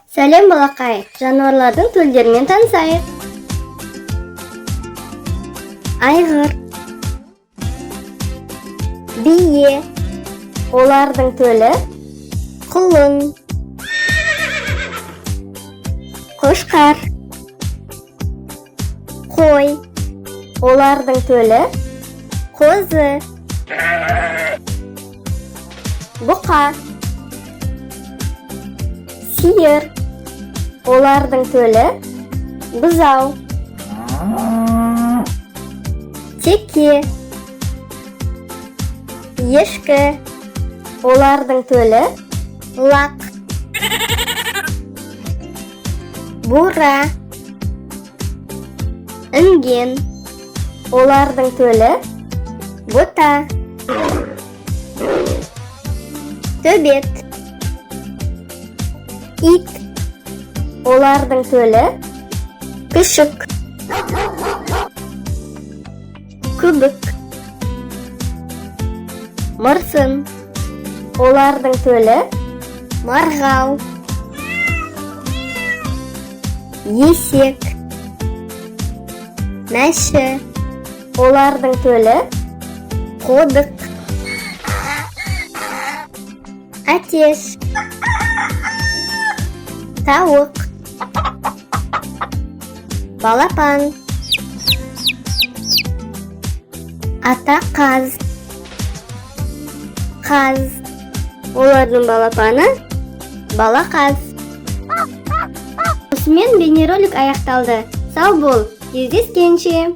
Сәлем балақай, жануарлардың төлдерімен танысайық. Айғыр, бие, олардың төлі құлын. Қошқар, қой, олардың төлі қозы. Бұқа, сиыр, олардың төлі бұзау. Теке, ешкі, олардың төлі лақ. Бура, інген, олардың төлі бұта. Төбет, ит, олардың төлі күшік. Күбік, мырсын, олардың төлі марғау. Есек, мәші, олардың төлі қодық. Әтеш, тауық, балапан. Ата қаз, қаз, олардың балапаны балақаз. Осымен бейнеролик аяқталды. Сау бол, кездескенше.